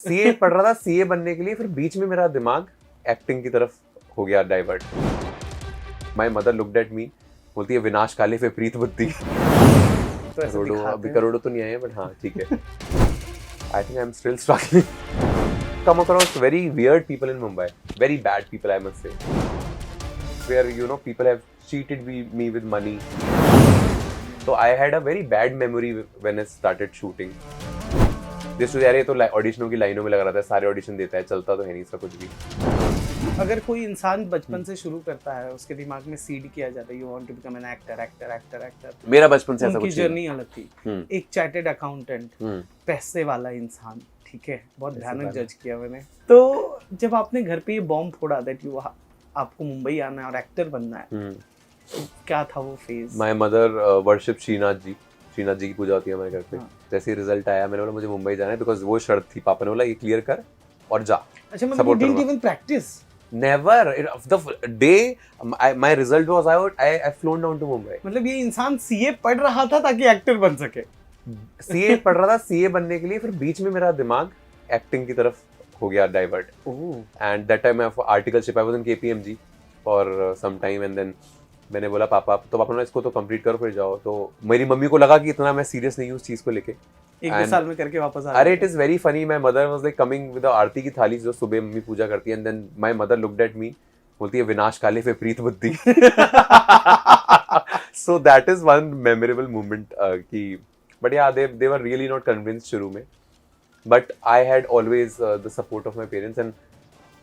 CA पढ़ रहा था, सीए बनने के लिए, फिर बीच में मेरा दिमाग एक्टिंग की तरफ हो गया divert. My mother looked at me, बोलती है विनाश काले विपरीत बुद्धि। तो ऐसे करोड़ों, दिखाते अभी हैं। करोड़ों तो नहीं आए बट हाँ ठीक है। आई think I am still struggling. Come across very weird people in Mumbai, very bad people I must say, where you know people have cheated me with money. So I had a very bad memory when I started shooting. जिस यार ये तो ऑडिशनों की लाइनों में लगा रहा था, सारे ऑडिशन देता है, चलता तो है नहीं इसका कुछ भी। अगर कोई इंसान बचपन से शुरू करता है, उसके दिमाग में सीड किया जाता है, you want to become an actor actor actor actor. मेरा बचपन से ऐसा उनकी कुछ नहीं जर्नी अलग थी। एक चार्टेड अकाउंटेंट, पैसे वाला इंसान, ठीक है, बहुत भयानक जज किया मैंने। तो जब आपने घर पे ये बॉम्ब फोड़ा दैट यू आपको मुंबई आना है और एक्टर बनना है, तो क्या था वो phase? My mother worship Shrinath ji की पूजा होती है हमारे घर पे। जैसे ही रिजल्ट आया मैंने बोला मुझे मुंबई जाना है, बिकॉज वो शर्त थी, पापा ने बोला ये क्लियर कर और जा। अच्छा, मतलब you didn't even practice? Never. The day my result was out, I flown down to Mumbai. मतलब ये इंसान सीए पढ़ रहा था ताकि एक्टर बन सके। सीए पढ़ रहा था, सीए बनने के लिए, फिर बीच में मेरा दिमाग एक्टिंग की तरफ हो गया divert. And that time I articleship, I was in KPMG for some time, and then मैंने बोला पापा ने इसको तो कंप्लीट करो फिर जाओ। तो मेरी मम्मी को लगा कि इतना मैं सीरियस नहीं हूँ उस चीज को लेके। एक दो साल में करके वापस आ अरे it is very funny, my mother was like coming with आरती की थाली जो सुबह मम्मी पूजा करती है, and then my mother looked at me, बोलती है विनाश काले विपरीत बुद्धि। So that is one memorable moment की, but yeah they were really not convinced शुरू में, but I had always the support of my parents, and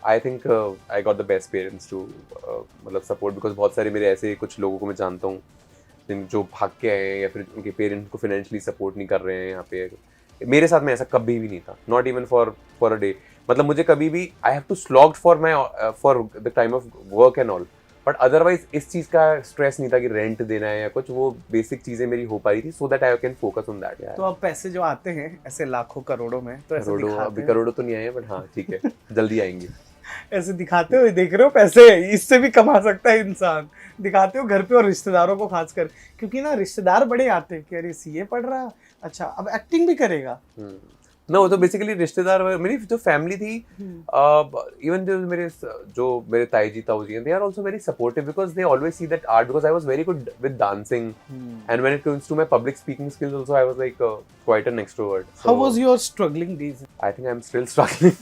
I think I got the best parents to मतलब support, because बहुत सारे मेरे ऐसे कुछ लोगों को मैं जानता हूँ जो भाग के आए हैं या फिर उनके पेरेंट्स को फाइनेंशियली सपोर्ट नहीं कर रहे हैं यहाँ पे। मेरे साथ में ऐसा कभी भी नहीं था, not even for a day. मतलब मुझे कभी भी I have to slogged for the time of work and all, but otherwise इस चीज़ का स्ट्रेस नहीं था कि रेंट देना है या कुछ, वो बेसिक चीज़ें मेरी हो पा रही थी, so that I can focus on that. तो अब पैसे जो आते हैं ऐसे लाखों करोड़ों में, तो ऐसे करोड़ों, दिखाते अभी हैं। करोड़ों तो नहीं आए बट हाँ ठीक है, जल्दी आएंगे। ऐसे दिखाते हो, देख रहे हो पैसे, इससे भी कमा सकता है इंसान। दिखाते हो घर पे और रिश्तेदारों को खासकर, क्योंकि ना रिश्तेदार बड़े आते हैं कि अरे सीए पढ़ रहा, अच्छा अब एक्टिंग भी करेगा। नो, तो बेसिकली रिश्तेदार मेरी जो फैमिली थी, इवन जो मेरे ताई जी ताऊ जी, they are also very supportive because they always see that art, because I was very good with dancing, and when it comes to my public speaking skills also I was like quite an extrovert. How was your struggling days? I think I am still struggling.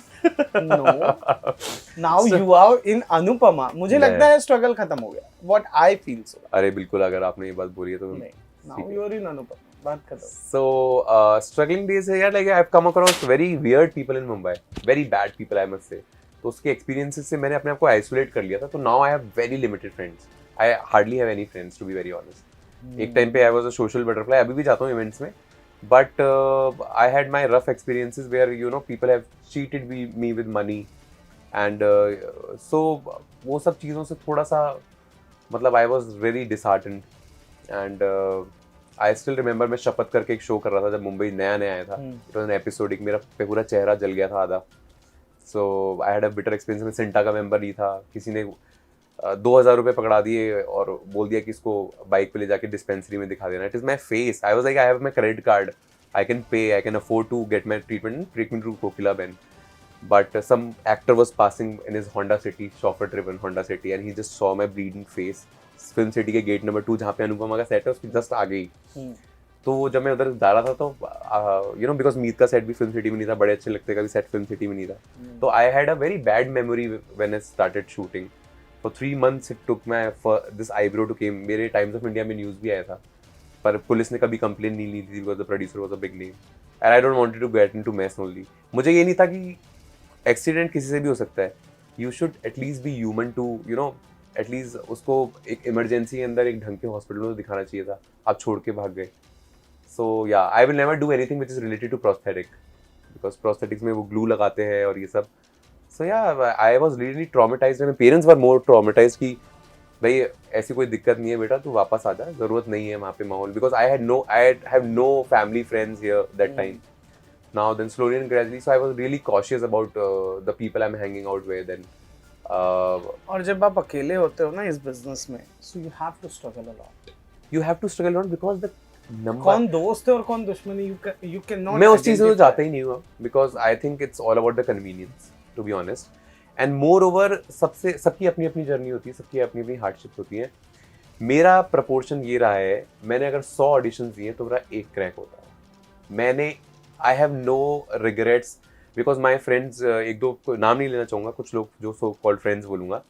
No, now you are in Anupamaa. मुझे लगता है struggle खत्म हो गया, what I feel so. अरे बिल्कुल, अगर आपने ये बात बोली है तो नहीं, now you are in Anupama, बात खत्म। So, struggling days है यार, like I've come across very weird people in Mumbai, very bad people I must say. तो उसके experiences से मैंने अपने आप को isolate कर लिया था, तो now I have very limited friends. I hardly have any friends to be very honest. एक टाइम पे I was a social butterfly, अभी भी जाता हूँ events में, but I had my rough experiences where you know people have cheated me with money, and so वो सब चीज़ों से थोड़ा सा मतलब I was really disheartened, and I still remember मैं शपथ करके एक शो कर रहा था जब मुंबई नया नया आया था। इट वाज एन एपिसोडिक, मेरा पे पूरा चेहरा जल गया था आधा। So I had a bitter experience. में सिंटा का मेंबर नहीं था, किसी ने 2,000 रुपये पकड़ा दिए और बोल दिया कि इसको बाइक पे ले जाके डिस्पेंसरी में दिखा देना। It is my face, I was like I have my credit card, I can pay, I can afford to get my treatment to Kokila ben, but some actor was passing in his Honda City, chauffeur driven Honda City, and he just saw my bleeding face. Film city के gate number 2 जहाँ पे अनुपमा का set है उसकी just आ गई। तो जब मैं उधर जा रहा था तो यू नो बिकॉज मीत का सेट भी फिल्म सिटी में नहीं था, बड़े अच्छे लगते का भी सेट फिल्म सिटी में नहीं था, तो I had a very bad memory when I started shooting. For 3 months it took my this eyebrow to came. मेरे टाइम्स ऑफ इंडिया में न्यूज़ भी आया था, पर पुलिस ने कभी कंप्लेन नहीं ली थी because the producer was a big name, and I don't wanted to get into mess only. मुझे ये नहीं था कि एक्सीडेंट किसी से भी हो सकता है, you should at least be human to you know, at least उसको एक इमरजेंसी के अंदर एक ढंग के हॉस्पिटल में दिखाना चाहिए था, आप छोड़ के भाग गए। So yeah I will never do anything which is related to prosthetic, because prosthetics में वो ग्लू लगाते हैं और ये सब। सो yeah I was really traumatised, my parents were more traumatised कि भाई ऐसी कोई दिक्कत नहीं है बेटा, तू वापस आ जा, जरूरत नहीं है वहाँ पे माहौल, because I have no family friends here that time. Now then slowly and gradually, so I was really cautious about the people I'm hanging out with, and और जब आप अकेले होते हो ना इस बिजनेस में, so you have to struggle a lot. you have to struggle a lot because number कौन दोस्त है और कौन दुश्मन है, यू कैन नॉट। मैं उस चीज़ में तो जाता ही नहीं हुआ, because I think it's all about the convenience, to be honest. And moreover सबकी अपनी अपनी जर्नी होती है, सबकी अपनी अपनी हार्डशिप्स होती हैं। मेरा प्रपोर्शन ये रहा है, मैंने अगर 100 ऑडिशन दिए तो मेरा एक क्रैक होता है। मैंने I have no regrets, because my friends, एक दो को नाम नहीं लेना चाहूँगा, कुछ लोग जो सो कॉल्ड फ्रेंड्स बोलूँगा,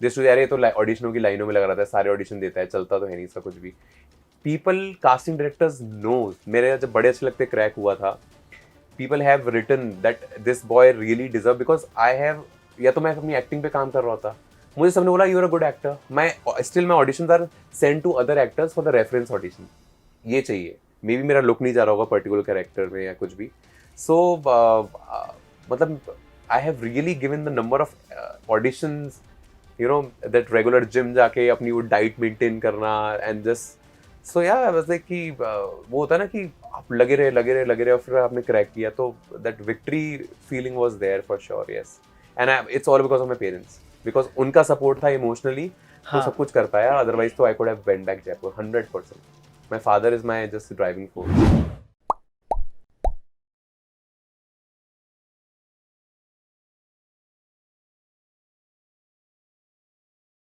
जिस यार ये तो ऑडिशनों की लाइनों में लगा रहता है, सारे ऑडिशन देता है, चलता तो है नहीं इसका कुछ भी। पीपल, कास्टिंग डायरेक्टर्स नोज, मेरे जब बड़े अच्छे लगते क्रैक हुआ था, people have written that this boy really deserve, because I have, या तो मैं अपनी एक्टिंग पे काम कर रहा था, मुझे सबने बोला you are a good actor, मैं still my audition are send to other actors for the reference audition, ये चाहिए, मे बी मेरा लुक नहीं जा रहा होगा पर्टिकुलर कैरेक्टर में या कुछ भी। सो मतलब I have really given the number of auditions, you know, that regular gym जाके अपनी वो डाइट मेंटेन करना and just, so yeah I was like कि वो होता है ना कि आप लगे रहे और फिर आपने क्रैक किया, तो that victory feeling was there for sure, yes. And it's all because of my parents, because उनका सपोर्ट था इमोशनली, तो सब कुछ कर पाया, अदरवाइज तो I could have went back Jaipur 100%। My father is my just driving force.